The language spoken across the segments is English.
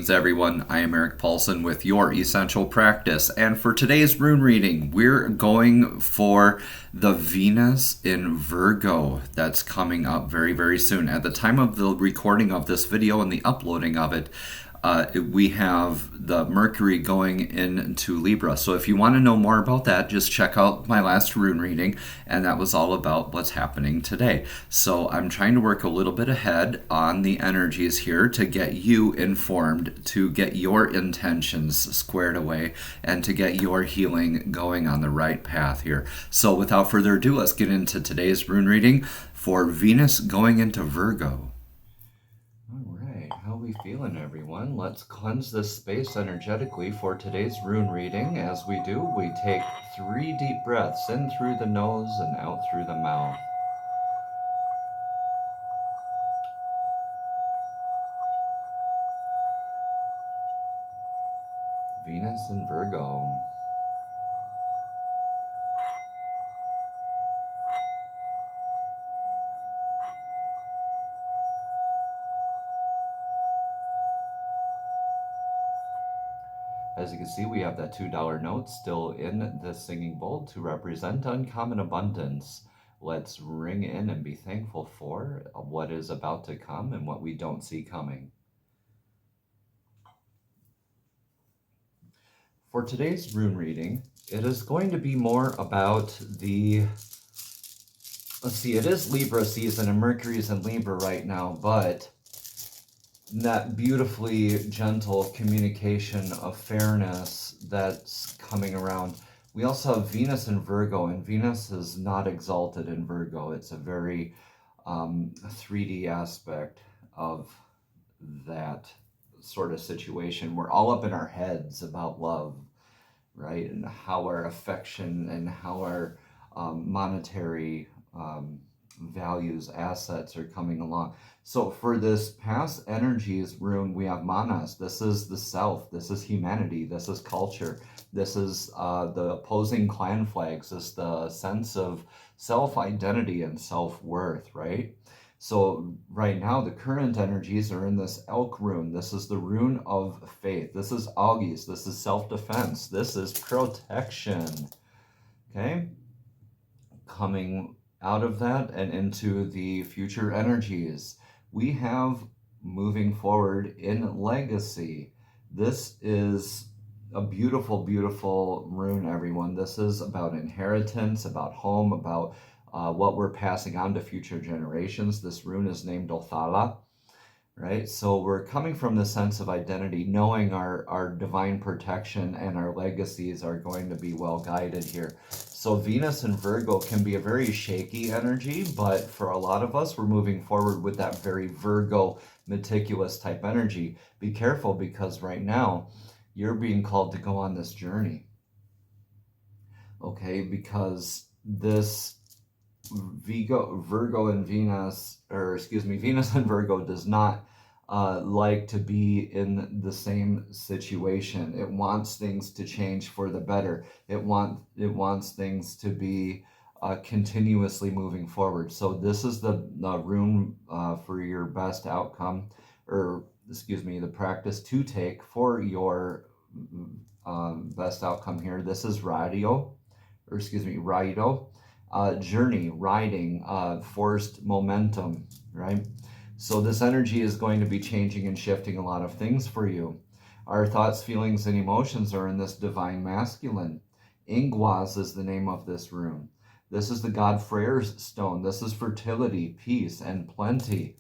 Greetings everyone, I am Eric Paulson with Your Essential Practice, and for today's rune reading, we're going for the Venus in Virgo that's coming up very, very soon. At the time of the recording of this video and the uploading of it, we have the Mercury going into Libra. So if you want to know more about that, just check out my last rune reading, and that was all about what's happening today. So I'm trying to work a little bit ahead on the energies here to get you informed, to get your intentions squared away, and to get your healing going on the right path here. So without further ado, let's get into today's rune reading for Venus going into Virgo. How are we feeling, everyone? Let's cleanse this space energetically for today's rune reading. As we do, we take 3 deep breaths in through the nose and out through the mouth. Venus in Virgo. As you can see, we have that $2 note still in the singing bowl to represent uncommon abundance. Let's ring in and be thankful for what is about to come and what we don't see coming. For today's rune reading, it is going to be more about the, it is Libra season and Mercury's in Libra right now, but that beautifully gentle communication of fairness that's coming around. We also have Venus in Virgo, and Venus is not exalted in Virgo. It's a very 3D aspect of that sort of situation. We're all up in our heads about love, right? And how our affection and how our monetary values, assets are coming along. So for this past energies rune, we have Manas. This is the self. This is humanity. This is culture. This is the opposing clan flags. This is the sense of self-identity and self-worth, right? So right now, the current energies are in this Elk rune. This is the rune of faith. This is August. This is self-defense. This is protection, okay? Coming out of that and into the future energies, we have moving forward in legacy. This is a beautiful, beautiful rune, everyone. This is about inheritance, about home, about what we're passing on to future generations. This rune is named Othala, right? So we're coming from the sense of identity, knowing our divine protection and our legacies are going to be well guided here. So Venus in Virgo can be a very shaky energy, but for a lot of us, we're moving forward with that very Virgo meticulous type energy. Be careful, because right now you're being called to go on this journey, okay? Because this Virgo and Venus, or excuse me, Venus and Virgo does not like to be in the same situation. It wants things to change for the better. It wants things to be continuously moving forward. So this is the rune for your best outcome, or excuse me, the practice to take for your best outcome here. This is Raido, journey, riding, forced momentum, right? So this energy is going to be changing and shifting a lot of things for you. Our thoughts, feelings, and emotions are in this divine masculine. Ingwaz is the name of this rune. This is the god Freyr's stone. This is fertility, peace, and plenty.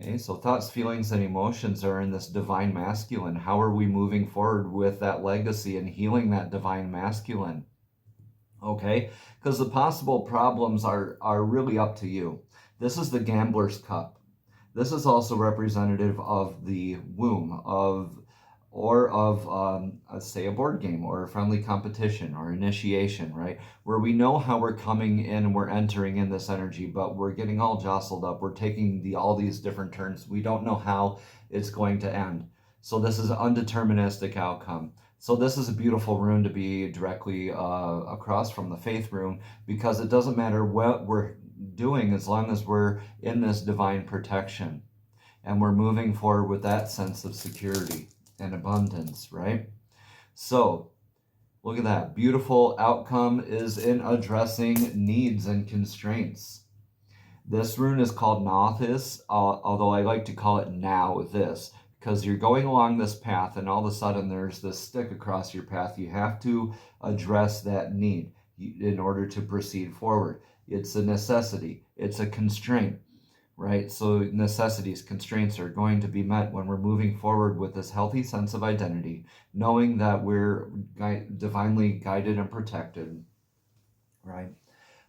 Okay, so thoughts, feelings, and emotions are in this divine masculine. How are we moving forward with that legacy and healing that divine masculine? Okay, because the possible problems are really up to you. This is the Gambler's Cup. This is also representative of the womb, let's say a board game or a friendly competition or initiation, right? Where we know how we're coming in and we're entering in this energy, but we're getting all jostled up. We're taking all these different turns. We don't know how it's going to end. So this is an undeterministic outcome. So this is a beautiful rune to be directly across from the faith rune, because it doesn't matter what we're doing as long as we're in this divine protection. And we're moving forward with that sense of security and abundance, right? So, look at that. Beautiful outcome is in addressing needs and constraints. This rune is called Nothis, although I like to call it Now This, because you're going along this path and all of a sudden there's this stick across your path. You have to address that need in order to proceed forward. It's a necessity. It's a constraint, right? So necessities, constraints are going to be met when we're moving forward with this healthy sense of identity, knowing that we're divinely guided and protected, right?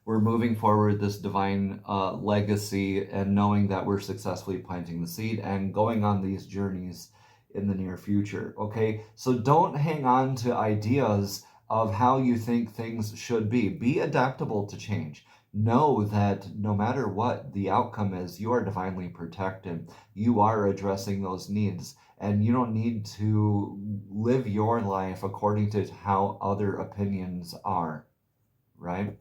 We're moving forward this divine legacy and knowing that we're successfully planting the seed and going on these journeys in the near future, okay? So don't hang on to ideas of how you think things should be. Be adaptable to change. Know that no matter what the outcome is, you are divinely protected. You are addressing those needs, and you don't need to live your life according to how other opinions are, right?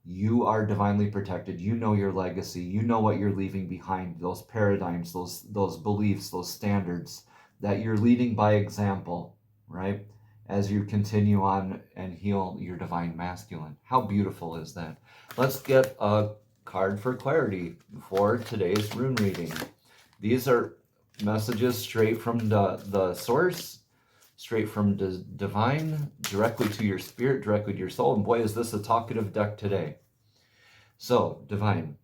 You are divinely protected. You know your legacy. You know what you're leaving behind, those paradigms, those beliefs, those standards that you're leading by example, right? As you continue on and heal your divine masculine. How beautiful is that? Let's get a card for clarity for today's rune reading. These are messages straight from the source, straight from divine, directly to your spirit, directly to your soul. And boy, is this a talkative deck today. So, divine,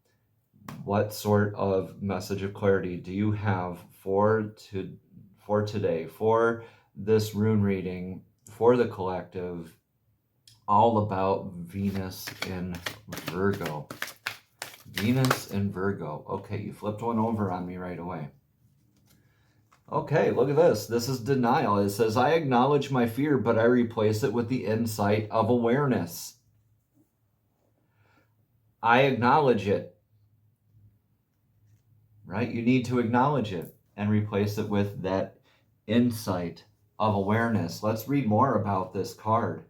what sort of message of clarity do you have for today, for this rune reading, for the collective, all about Venus in Virgo? Venus in Virgo. Okay, you flipped one over on me right away. Okay, look at this. This is denial. It says, I acknowledge my fear, but I replace it with the insight of awareness. I acknowledge it. Right? You need to acknowledge it and replace it with that insight of awareness. Let's read more about this card.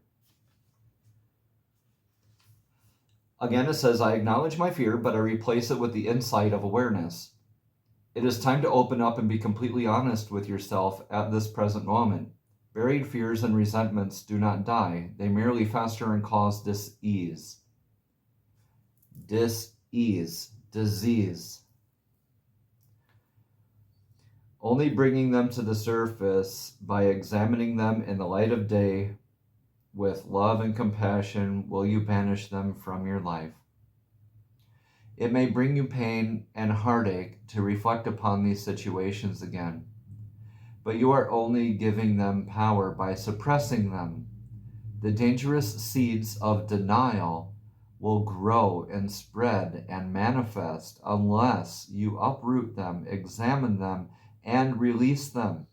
Again, it says, I acknowledge my fear, but I replace it with the insight of awareness. It is time to open up and be completely honest with yourself at this present moment. Buried fears and resentments do not die. They merely fester and cause dis-ease. Dis-ease, disease. Only bringing them to the surface by examining them in the light of day with love and compassion will you banish them from your life. It may bring you pain and heartache to reflect upon these situations again, but you are only giving them power by suppressing them. The dangerous seeds of denial will grow and spread and manifest unless you uproot them, examine them, and release them.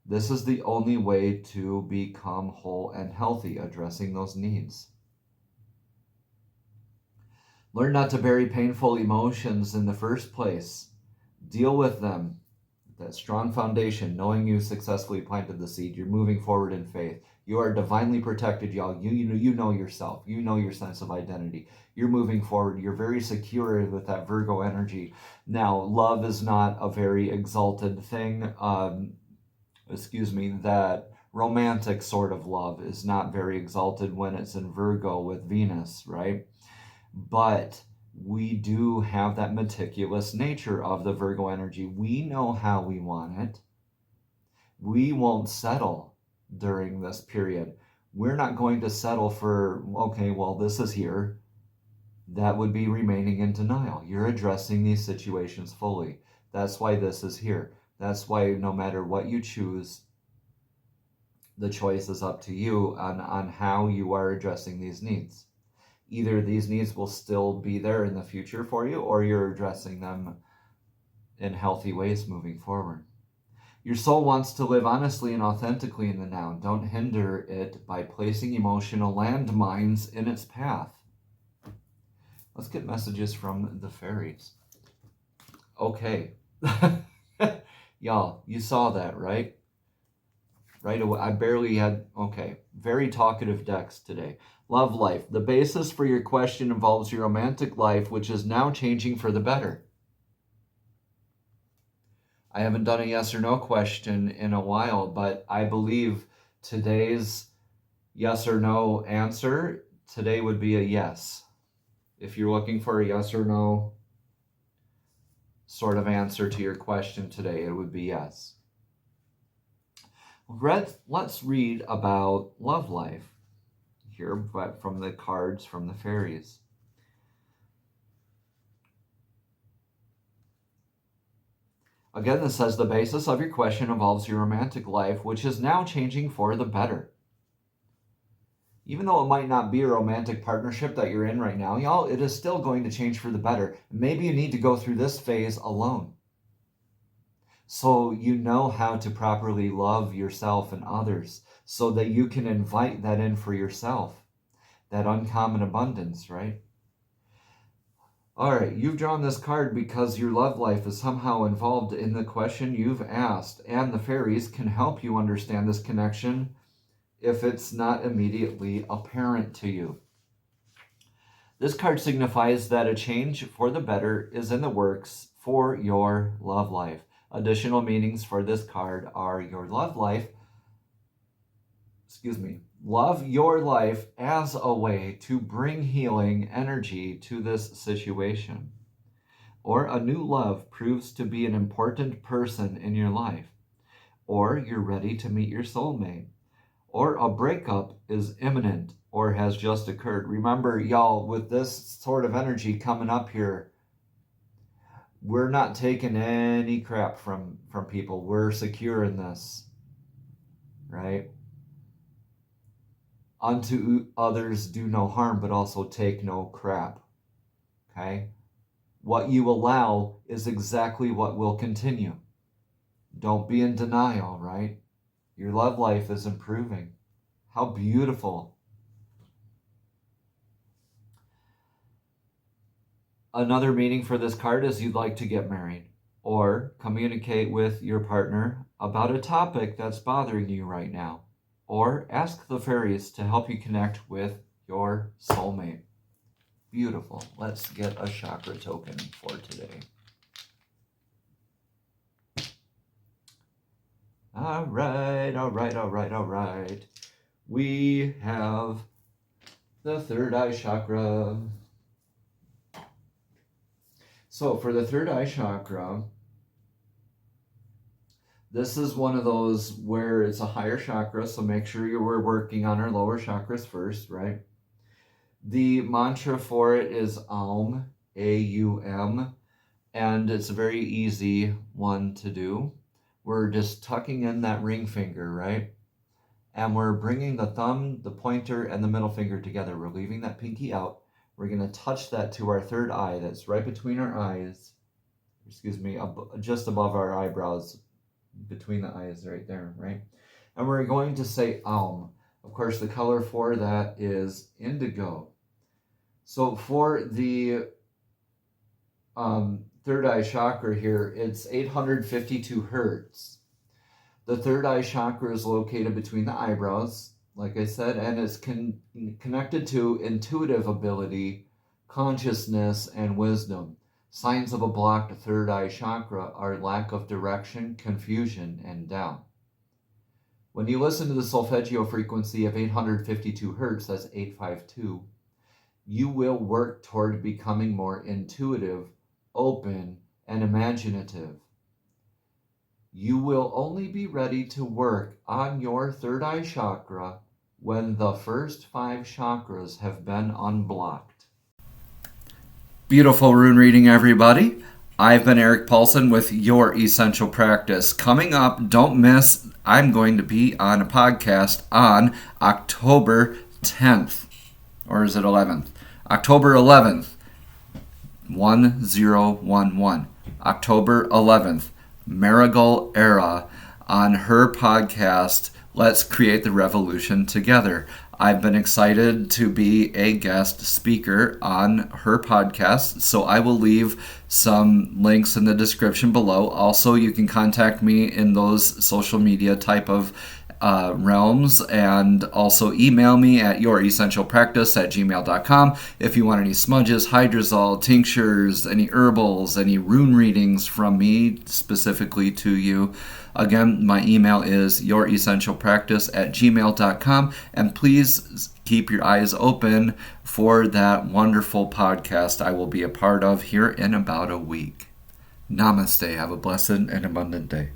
This is the only way to become whole and healthy, addressing those needs. Learn not to bury painful emotions in the first place. Deal with them. That strong foundation, knowing you successfully planted the seed, you're moving forward in faith. You are divinely protected, y'all. You know yourself. You know your sense of identity. You're moving forward. You're very secure with that Virgo energy. Now, love is not a very exalted thing. That romantic sort of love is not very exalted when it's in Virgo with Venus, right? But we do have that meticulous nature of the Virgo energy. We know how we want it. We won't settle during this period. We're not going to settle for, okay, well, this is here. That would be remaining in denial. You're addressing these situations fully. That's why this is here. That's why no matter what you choose, the choice is up to you on how you are addressing these needs. Either these needs will still be there in the future for you, or you're addressing them in healthy ways moving forward. Your soul wants to live honestly and authentically in the now. Don't hinder it by placing emotional landmines in its path. Let's get messages from the fairies. Okay. Y'all, you saw that, right? Right away. I barely had, okay. Very talkative decks today. Love life. The basis for your question involves your romantic life, which is now changing for the better. I haven't done a yes or no question in a while, but I believe today's yes or no answer today would be a yes. If you're looking for a yes or no sort of answer to your question today, it would be yes. Let's read about love life here, but from the cards from the fairies. Again, this says the basis of your question involves your romantic life, which is now changing for the better. Even though it might not be a romantic partnership that you're in right now, y'all, it is still going to change for the better. Maybe you need to go through this phase alone, so you know how to properly love yourself and others, so that you can invite that in for yourself, that uncommon abundance, right? All right, you've drawn this card because your love life is somehow involved in the question you've asked, and the fairies can help you understand this connection if it's not immediately apparent to you. This card signifies that a change for the better is in the works for your love life. Additional meanings for this card are your love life, love your life as a way to bring healing energy to this situation. Or a new love proves to be an important person in your life. Or you're ready to meet your soulmate. Or a breakup is imminent or has just occurred. Remember, y'all, with this sort of energy coming up here, we're not taking any crap from people. We're secure in this, right? Unto others do no harm, but also take no crap, okay? What you allow is exactly what will continue. Don't be in denial, right? Your love life is improving. How beautiful. Another meaning for this card is you'd like to get married or communicate with your partner about a topic that's bothering you right now, or ask the fairies to help you connect with your soulmate. Beautiful. Let's get a chakra token for today. All right. We have the third eye chakra. So for the third eye chakra, this is one of those where it's a higher chakra, so make sure we're working on our lower chakras first, right? The mantra for it is Aum, A-U-M, and it's a very easy one to do. We're just tucking in that ring finger, right? And we're bringing the thumb, the pointer, and the middle finger together. We're leaving that pinky out. We're going to touch that to our third eye that's right between our eyes. Just above our eyebrows, between the eyes right there, right? And we're going to say Aum. Of course, the color for that is indigo. So for the third eye chakra here, it's 852 hertz. The third eye chakra is located between the eyebrows, like I said, and it's connected to intuitive ability, consciousness, and wisdom. Signs of a blocked third eye chakra are lack of direction, confusion, and doubt. When you listen to the solfeggio frequency of 852 hertz, that's 852, you will work toward becoming more intuitive, open, and imaginative. You will only be ready to work on your third eye chakra when the first 5 chakras have been unblocked. Beautiful rune reading, everybody. I've been Eric Paulson with Your Essential Practice. Coming up, don't miss, I'm going to be on a podcast on October 10th. Or is it 11th? October 11th. 1011. October 11th. Marigold Era on her podcast, Let's Create the Revolution Together. I've been excited to be a guest speaker on her podcast, so I will leave some links in the description below. Also, you can contact me in those social media type of realms, and also email me at youressentialpractice@gmail.com if you want any smudges, hydrosol, tinctures, any herbals, any rune readings from me specifically to you. Again, my email is youressentialpractice@gmail.com, and please keep your eyes open for that wonderful podcast I will be a part of here in about a week. Namaste. Have a blessed and abundant day.